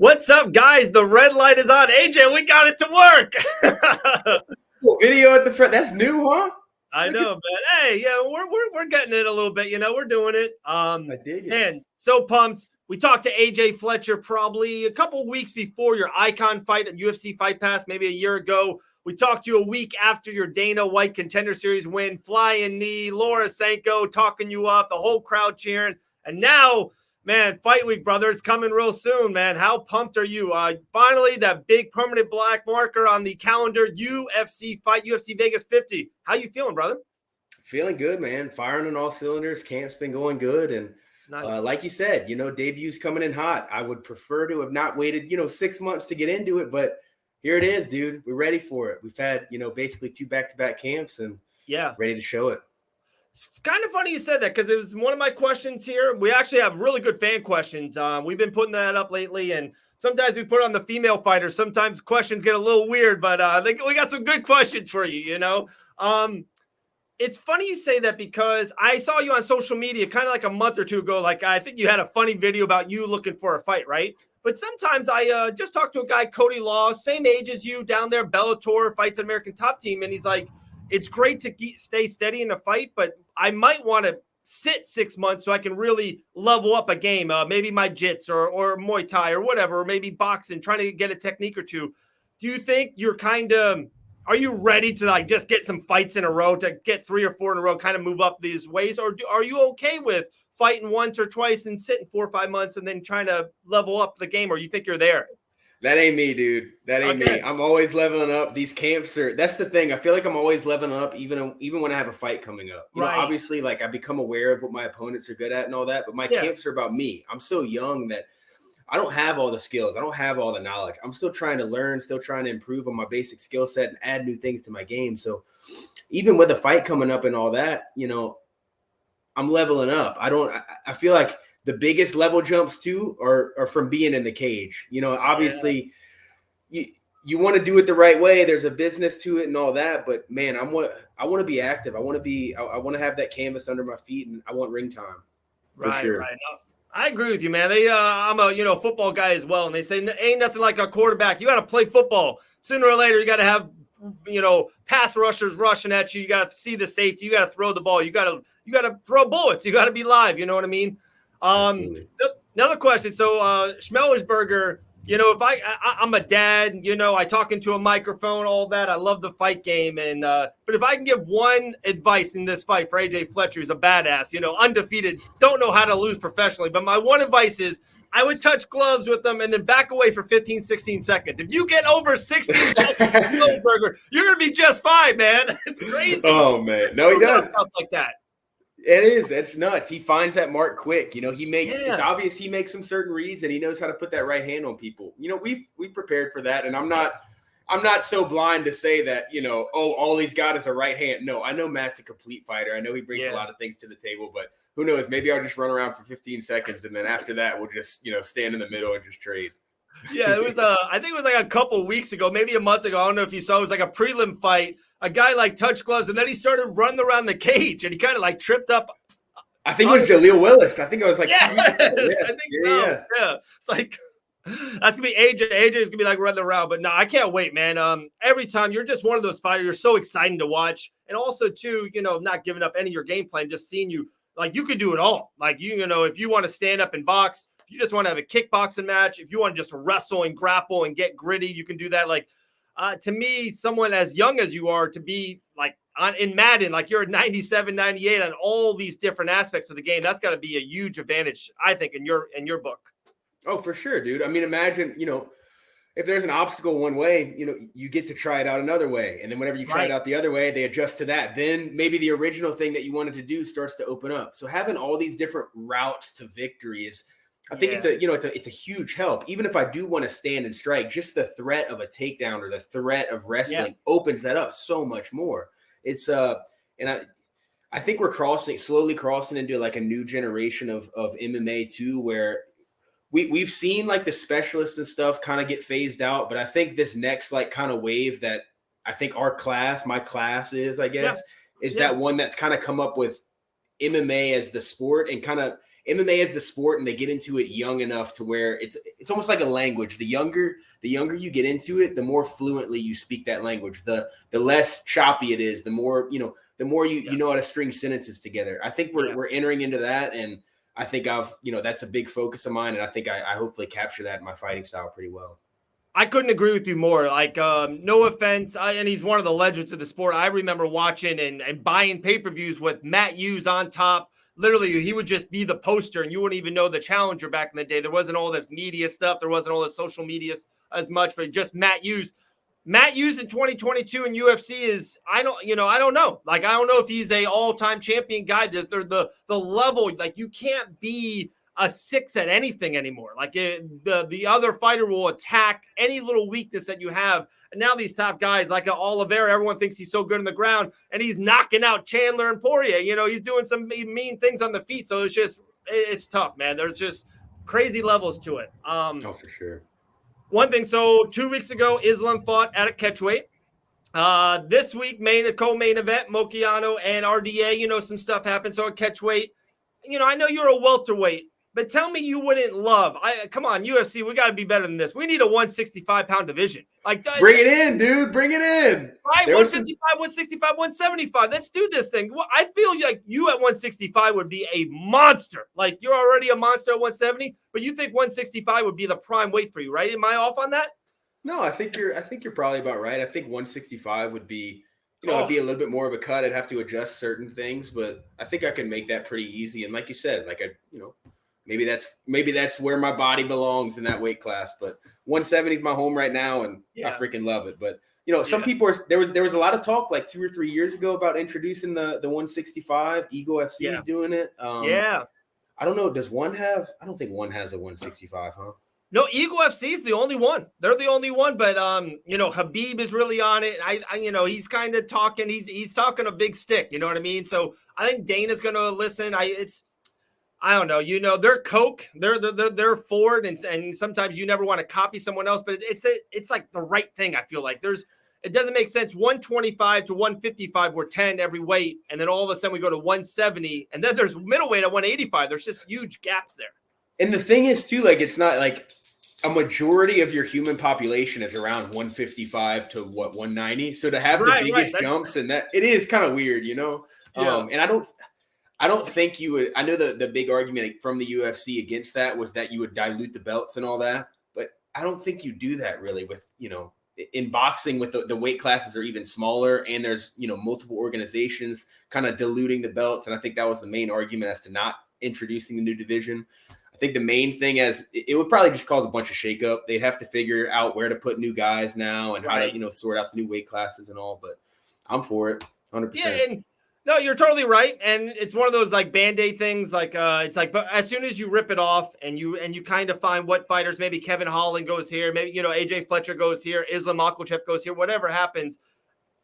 What's up, guys? The red light is on. AJ, we got it to work. Video at the front. That's new, huh? I know, man. Hey, yeah, we're getting it a little bit. We're doing it. I dig it. Man, so pumped. We talked to AJ Fletcher probably a couple weeks before your Icon fight at UFC Fight Pass, maybe a year ago. We talked to you a week after your Dana White Contender Series win, flying knee, Laura Sanko talking you up, the whole crowd cheering. And now, man, fight week, brother, it's coming real soon, man. How pumped are you? Finally, that big permanent black marker on the calendar, UFC fight, UFC Vegas 50. How you feeling, brother? Feeling good, man. Firing on all cylinders. Camp's been going good. And Nice. like you said, debut's coming in hot. I would prefer to have not waited, 6 months to get into it, but here it is, dude. We're ready for it. We've had, basically 2 back-to-back camps and ready to show it. It's kind of funny you said that because it was one of my questions here. We actually have really good fan questions. We've been putting that up lately, and sometimes we put it on the female fighters. Sometimes questions get a little weird, but we got some good questions for you, It's funny you say that because I saw you on social media kind of like a month or two ago. Like, I think you had a funny video about you looking for a fight, right? But sometimes I just talked to a guy, Cody Law, same age as you, down there, Bellator, fights an American Top Team. And he's like, it's great to stay steady in a fight, but I might want to sit 6 months so I can really level up a game. Maybe my jits or Muay Thai or whatever, or maybe boxing, trying to get a technique or two. Do you think you're are you ready to just get some fights in a row, to get 3 or 4 in a row, kind of move up these ways? Or are you okay with fighting once or twice and sitting 4 or 5 months and then trying to level up the game? Or you think you're there? That ain't me, dude. That ain't me. I'm always leveling up. These camps that's the thing. I feel like I'm always leveling up, even when I have a fight coming up. Obviously, I become aware of what my opponents are good at and all that, but my camps are about me. I'm so young that I don't have all the skills. I don't have all the knowledge. I'm still trying to learn, still trying to improve on my basic skill set and add new things to my game. So even with the fight coming up and all that, I'm leveling up. I feel like the biggest level jumps too are from being in the cage. Obviously you want to do it the right way. There's a business to it and all that, but man, I want to be active. I want to have that canvas under my feet, and I want ring time for sure. Right. I agree with you, man. I'm a football guy as well, and they say ain't nothing like a quarterback. You got to play football. Sooner or later, you got to have pass rushers rushing at you. You got to see the safety. You got to throw the ball. You got to throw bullets. You got to be live. You know what I mean? Another question. So Semelsberger, if I'm a dad, I talk into a microphone, all that. I love the fight game, and but if I can give one advice in this fight for AJ Fletcher, who's a badass, undefeated, don't know how to lose professionally, but my one advice is I would touch gloves with them and then back away for 15, 16 seconds. If you get over 16 seconds, Semelsberger, you're gonna be just fine, man. It's crazy. Oh man, no, he does like that. It is. That's nuts. He finds that mark quick. He makes it's obvious he makes some certain reads, and he knows how to put that right hand on people. We've prepared for that, and I'm not so blind to say that, all he's got is a right hand. No, I know Matt's a complete fighter. I know he brings a lot of things to the table, but who knows? Maybe I'll just run around for 15 seconds, and then after that, we'll just, stand in the middle and just trade. Yeah, it was I think it was a couple of weeks ago, maybe a month ago. I don't know if you saw, it was a prelim fight. A guy touched gloves, and then he started running around the cage, and he kind of tripped up. I think it was Jaleel Willis. I think it was I think so. Yeah. It's that's gonna be AJ. AJ's gonna be running around, but no, I can't wait, man. Every time you're just one of those fighters, you're so exciting to watch, and also too, not giving up any of your game plan, just seeing you you could do it all. If you want to stand up and box, if you just want to have a kickboxing match, if you want to just wrestle and grapple and get gritty, you can do that. To me, someone as young as you are, to be in Madden, you're at 97, 98 on all these different aspects of the game, that's got to be a huge advantage, I think, in your book. Oh, for sure, dude. I mean, imagine, if there's an obstacle one way, you get to try it out another way. And then whenever you try it out the other way, they adjust to that. Then maybe the original thing that you wanted to do starts to open up. So having all these different routes to victory is, I think it's a huge help. Even if I do want to stand and strike, just the threat of a takedown or the threat of wrestling opens that up so much more. It's and I think we're slowly crossing into a new generation of MMA too, where we've seen the specialists and stuff kind of get phased out, but I think this next kind of wave that I think my class is, I guess, is that one that's kind of come up with MMA as the sport and kind of MMA is the sport, and they get into it young enough to where it's almost like a language. The younger you get into it, the more fluently you speak that language. The less choppy it is, the more you know how to string sentences together. I think we're entering into that, and I think that's a big focus of mine, and I think I hopefully capture that in my fighting style pretty well. I couldn't agree with you more. Like, no offense, and he's one of the legends of the sport. I remember watching and buying pay-per-views with Matt Hughes on top. Literally, he would just be the poster, and you wouldn't even know the challenger back in the day. There wasn't all this media stuff. There wasn't all this social media as much, but just Matt Hughes. Matt Hughes in 2022 in UFC is, I don't know. Like, I don't know if he's a all-time champion guy. The level, like, you can't be a 6 at anything anymore. Like, the other fighter will attack any little weakness that you have. And now these top guys like Oliveira, everyone thinks he's so good on the ground, and he's knocking out Chandler and Poirier. He's doing some mean things on the feet. So it's tough, man. There's just crazy levels to it. Oh, for sure. One thing, so 2 weeks ago, Islam fought at a catchweight. This week, co-main event, Mokiano and RDA, some stuff happened. So a catchweight, I know you're a welterweight, but tell me you wouldn't love. Come on, UFC, we got to be better than this. We need a 165-pound division. Like, bring it in, dude. Bring it in. Right, 155, 165, 175. Let's do this thing. Well, I feel like you at 165 would be a monster. Like, you're already a monster at 170, but you think 165 would be the prime weight for you, right? Am I off on that? No, I think you're probably about right. I think 165 would be, it'd be a little bit more of a cut. I'd have to adjust certain things, but I think I can make that pretty easy. And like you said, maybe that's where my body belongs in that weight class. But 170 is my home right now, and I freaking love it. But some people there was a lot of talk like 2 or 3 years ago about introducing the 165. Ego FC is doing it. I don't know. Does one have? I don't think one has a 165, huh? No, Ego FC is the only one. They're the only one. But Habib is really on it. I he's kind of talking. He's talking a big stick. You know what I mean? So I think Dana's going to listen. I don't know. They're Coke. They're Ford, and sometimes you never want to copy someone else, but it's like the right thing. I feel like it doesn't make sense. 125 to 155, we're 10 every weight, and then all of a sudden we go to 170, and then there's middleweight at 185. There's just huge gaps there. And the thing is too, like, it's not like a majority of your human population is around 155 to 190. So to have the biggest jumps and that, it is kind of weird, Yeah. And I don't think you would. I know the big argument from the UFC against that was that you would dilute the belts and all that, but I don't think you do that really with, in boxing with the weight classes are even smaller, and there's, multiple organizations kind of diluting the belts. And I think that was the main argument as to not introducing the new division. I think the main thing it would probably just cause a bunch of shakeup. They'd have to figure out where to put new guys now and how to, sort out the new weight classes and all, but I'm for it 100%. Yeah, no, you're totally right, and it's one of those like Band-Aid things. Like it's like, but as soon as you rip it off and you kind of find what fighters, maybe Kevin Holland goes here, maybe AJ Fletcher goes here, Islam Makhachev goes here, whatever happens,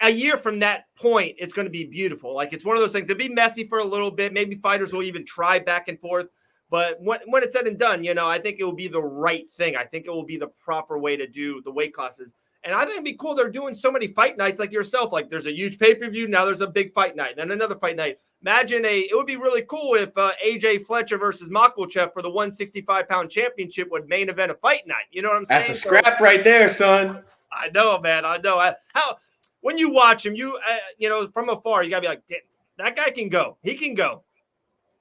a year from that point, it's going to be beautiful. Like, it's one of those things. It'll be messy for a little bit. Maybe fighters will even try back and forth, but when it's said and done, I think it will be the right thing. I think it will be the proper way to do the weight classes. And I think it'd be cool. They're doing so many fight nights like yourself. Like, there's a huge pay-per-view. Now there's a big fight night. Then another fight night. Imagine it would be really cool if AJ Fletcher versus Makhachev for the 165-pound championship would main event a fight night. You know what I'm saying? That's a scrap right there, son. I know, man. I know. When you watch him, from afar, you got to be like, that guy can go. He can go.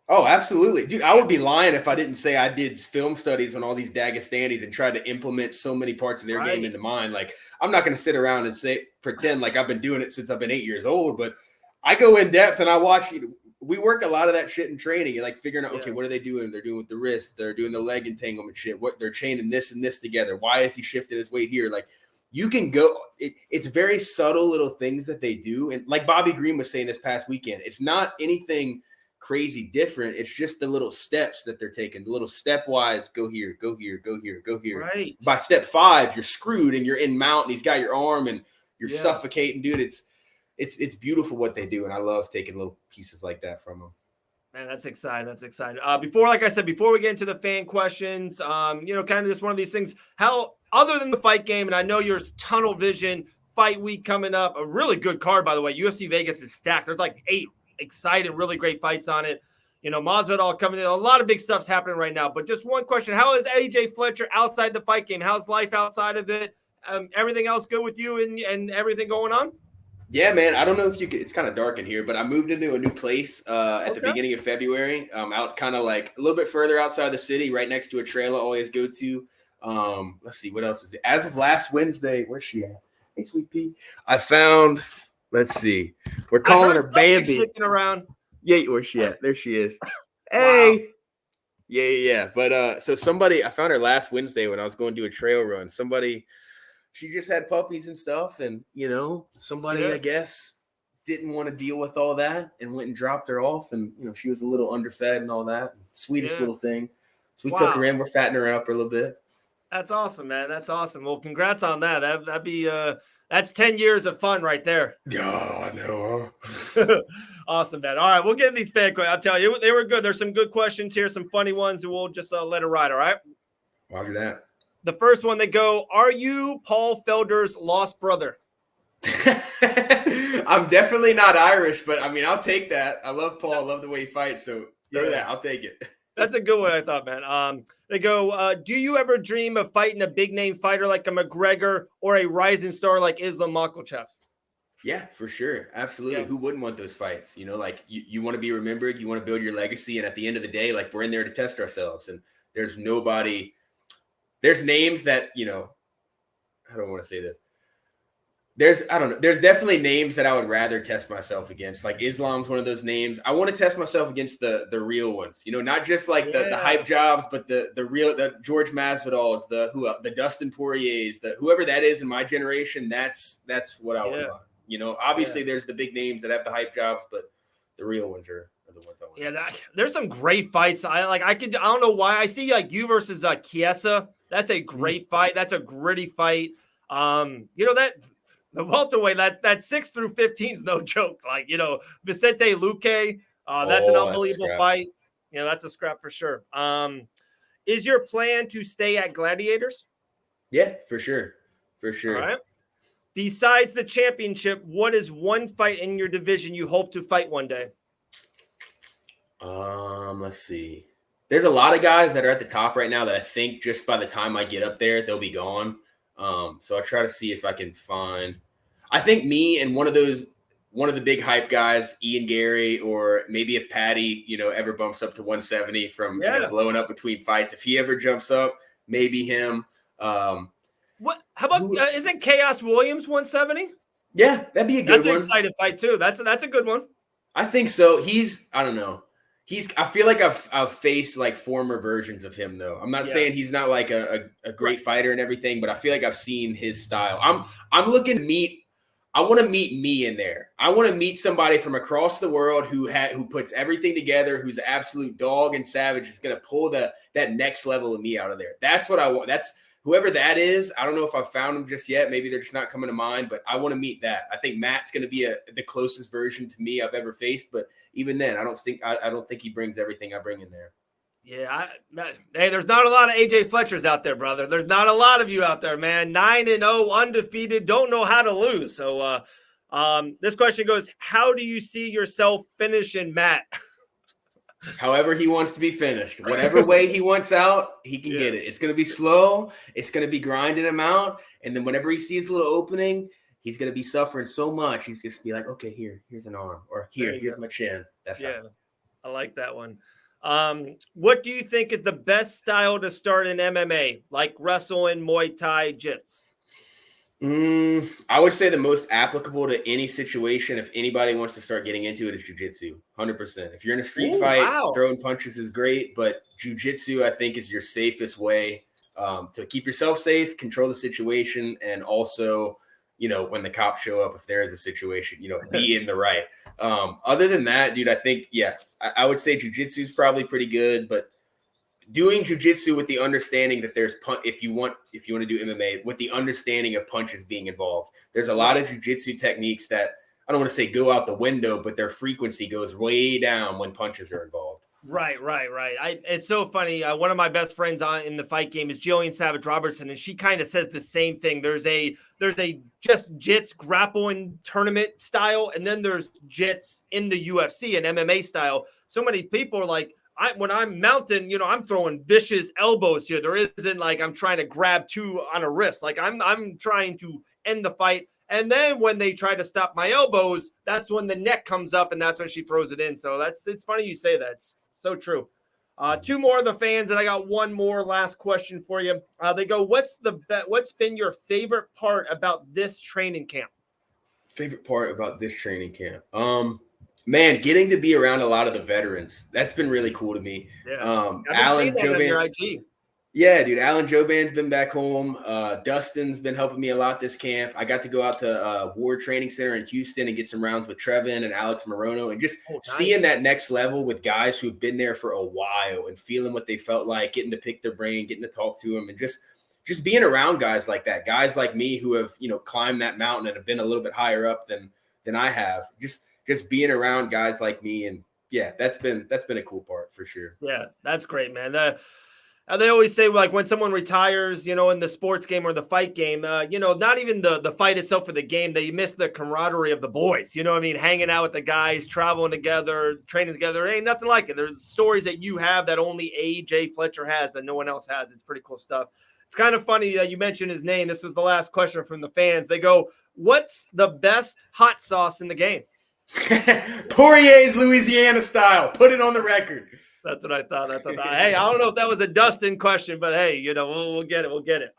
Oh, absolutely. Dude, I would be lying if I didn't say I did film studies on all these Dagestanis and tried to implement so many parts of their game into mine. Like, I'm not going to sit around and pretend like I've been doing it since I've been 8 years old, but I go in depth and I watch. We work a lot of that shit in training. You're like figuring out, okay, what are they doing? They're doing with the wrist. They're doing the leg entanglement shit. What they're chaining this and this together. Why is he shifting his weight here? Like, you can go. It's very subtle little things that they do. And like Bobby Green was saying this past weekend, it's not anything crazy different. It's just the little steps that they're taking, the little stepwise, go here, go here, go here, go here. Right. By step 5, you're screwed and you're in mount and he's got your arm and you're suffocating, dude. It's beautiful what they do. And I love taking little pieces like that from them. Man, that's exciting. That's exciting. Before we get into the fan questions, kind of just one of these things, how, other than the fight game, and I know your tunnel vision fight week coming up, a really good card, by the way. UFC Vegas is stacked. There's like 8 exciting, really great fights on it. Masvidal coming in. A lot of big stuff's happening right now. But just one question: how is AJ Fletcher outside the fight game? How's life outside of it? Everything else good with you and everything going on? Yeah, man. I don't know if you could. It's kind of dark in here, but I moved into a new place at the beginning of February. Out kind of like a little bit further outside the city, right next to a trail I always go to. Let's see, what else is it? As of last Wednesday, where's she at? Hey, sweet pea. I found. Let's see. We're calling her Bambi. Around. Yeah, where's she at? There she is. Hey. Wow. Yeah. But I found her last Wednesday when I was going to do a trail run. She just had puppies and stuff, and somebody I guess didn't want to deal with all that and went and dropped her off, and she was a little underfed and all that. Sweetest little thing. So we took her in. We're fattening her up a little bit. That's awesome, man. That's awesome. Well, congrats on that. That'd be that's 10 years of fun right there. Oh, no. Awesome, man. All right, we'll get these fan questions. I'm telling you, they were good. There's some good questions here, some funny ones, and we'll just let it ride, all right? Roger that. The first one, they go, are you Paul Felder's lost brother? I'm definitely not Irish, but, I'll take that. I love Paul. I love the way he fights, so throw that. I'll take it. That's a good one, I thought, man. They go, do you ever dream of fighting a big-name fighter like a McGregor or a rising star like Islam Makhachev? Yeah, for sure. Absolutely. Yeah. Who wouldn't want those fights? You want to be remembered. You want to build your legacy. And at the end of the day, we're in there to test ourselves. And there's names that, I don't want to say this. There's definitely names that I would rather test myself against. Like Islam's one of those names. I want to test myself against the real ones, not just the hype jobs, but the real, the George Masvidal's, the Dustin Poirier's, whoever that is in my generation. That's what I would want. Obviously there's the big names that have the hype jobs, but the real ones are the ones I want. Yeah, there's some great fights. I don't know why I see you versus Chiesa. That's a great fight. That's a gritty fight. The welterweight, that 6 through 15 is no joke. Vicente Luque, that's an unbelievable fight. That's a scrap for sure. Is your plan to stay at Gladiators? Yeah, for sure. For sure. All right. Besides the championship, what is one fight in your division you hope to fight one day? Let's see. There's a lot of guys that are at the top right now that I think just by the time I get up there, they'll be gone. So I'll try to see if I can find. I think me and one of the big hype guys, Ian Gary, or maybe if Patty, ever bumps up to 170 from blowing up between fights, if he ever jumps up, maybe him. What? How about isn't Chaos Williams 170? Yeah, that'd be a good one. That's an exciting fight too. That's a good one. I think so. I don't know. I feel like I've faced former versions of him though. I'm not saying he's not a great fighter and everything, but I feel like I've seen his style. I'm looking to meet. I want to meet me in there. I want to meet somebody from across the world who puts everything together, who's an absolute dog and savage, is going to pull that next level of me out of there. That's what I want. That's whoever that is. I don't know if I've found them just yet. Maybe they're just not coming to mind, but I want to meet that. I think Matt's going to be the closest version to me I've ever faced, but even then, I don't think he brings everything I bring in there. Yeah, hey, there's not a lot of AJ Fletchers out there, brother. There's not a lot of you out there, man. 9-0, undefeated, don't know how to lose. So, this question goes: how do you see yourself finishing Matt? However he wants to be finished, whatever way he wants out, he can get it. It's going to be slow. It's going to be grinding him out, and then whenever he sees a little opening, he's going to be suffering so much. He's just be like, okay, here's an arm, or here's my chin. That's I like that one. What do you think is the best style to start in MMA, like wrestling, Muay Thai, Jits? I would say the most applicable to any situation, if anybody wants to start getting into it, is jiu-jitsu. 100%. If you're in a street fight, throwing punches is great, but jiu-jitsu, I think, is your safest way to keep yourself safe, control the situation, and also, when the cops show up, if there is a situation, be in the right. Other than that, dude, I think, I would say jiu-jitsu is probably pretty good, but doing jiu-jitsu with the understanding that there's if you want to do MMA, with the understanding of punches being involved. There's a lot of jiu-jitsu techniques that I don't want to say go out the window, but their frequency goes way down when punches are involved. Right. It's so funny. One of my best friends in the fight game is Jillian Savage Robertson, and she kind of says the same thing. There's a just jits grappling tournament style, and then there's jits in the UFC and MMA style. So many people are like, when I'm mounting, I'm throwing vicious elbows here. There isn't like I'm trying to grab two on a wrist. Like I'm trying to end the fight. And then when they try to stop my elbows, that's when the neck comes up, and that's when she throws it in. So it's funny you say that. It's so true. Two more of the fans, and I got one more last question for you. They go, what's been your favorite part about this training camp? Favorite part about this training camp? Man, getting to be around a lot of the veterans. That's been really cool to me. Yeah. Alan Joban. IG. Yeah, dude. Alan Joban's been back home. Dustin's been helping me a lot this camp. I got to go out to Ward Training Center in Houston and get some rounds with Trevin and Alex Morono, and just seeing that next level with guys who've been there for a while and feeling what they felt like, getting to pick their brain, getting to talk to them, and just being around guys like that, guys like me who have, climbed that mountain and have been a little bit higher up than I have. Just being around guys like me, and yeah, that's been a cool part for sure. Yeah, that's great, man. They always say, like, when someone retires, in the sports game or the fight game, not even the fight itself for the game, they miss the camaraderie of the boys. You know what I mean? Hanging out with the guys, traveling together, training together. Ain't nothing like it. There's stories that you have that only AJ Fletcher has that no one else has. It's pretty cool stuff. It's kind of funny that you mentioned his name. This was the last question from the fans. They go, what's the best hot sauce in the game? Poirier's Louisiana style. Put it on the record. That's what I thought. Hey, I don't know if that was a Dustin question, but hey, we'll get it. We'll get it.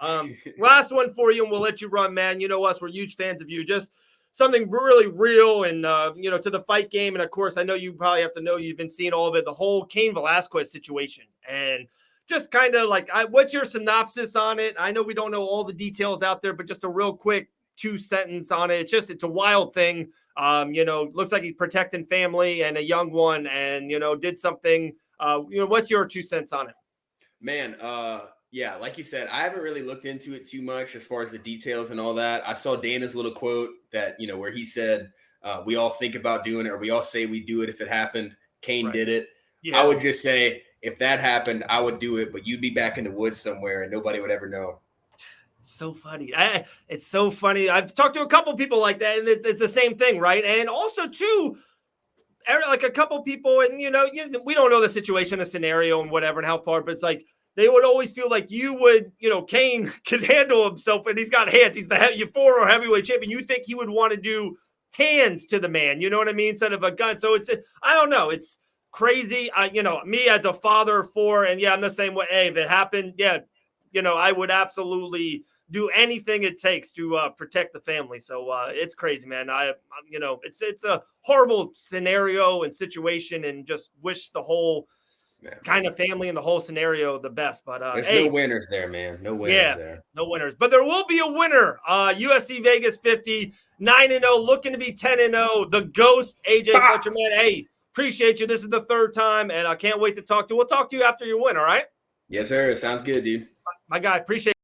Last one for you, and we'll let you run, man. You know us, we're huge fans of you. Just something really real and, to the fight game. And of course, I know you probably have to know you've been seeing all of it, the whole Cain Velasquez situation. And just kind of like, what's your synopsis on it? I know we don't know all the details out there, but just a real quick 2-sentence on it. It's a wild thing. Looks like he's protecting family and a young one, and, did something. What's your 2 cents on it? Man, yeah, like you said, I haven't really looked into it too much as far as the details and all that. I saw Dana's little quote that, where he said, we all think about doing it, or we all say we do it if it happened. Cain did it. Yeah. I would just say, if that happened, I would do it, but you'd be back in the woods somewhere and nobody would ever know. So funny. It's so funny. I've talked to a couple people like that, and it's the same thing, right? And also, too, like a couple people, and we don't know the situation, the scenario, and whatever, and how far, but it's like they would always feel like you would, Cain can handle himself, and he's got hands. He's the former heavyweight champion. You think he would want to do hands to the man, you know what I mean, instead of a gun. So I don't know. It's crazy. Me as a father of 4, and yeah, I'm the same way. Hey, if it happened, yeah, I would absolutely do anything it takes to protect the family. So it's crazy, man. It's a horrible scenario and situation, and just wish the whole kind of family and the whole scenario the best. But there's no winners there, man. No winners there. No winners. But there will be a winner. UFC Vegas 50, 9-0, looking to be 10-0. The Ghost, AJ Fletcher, man. Hey, appreciate you. This is the 3rd time, and I can't wait to talk to you. We'll talk to you after your win, all right? Yes, sir. Sounds good, dude. My guy, appreciate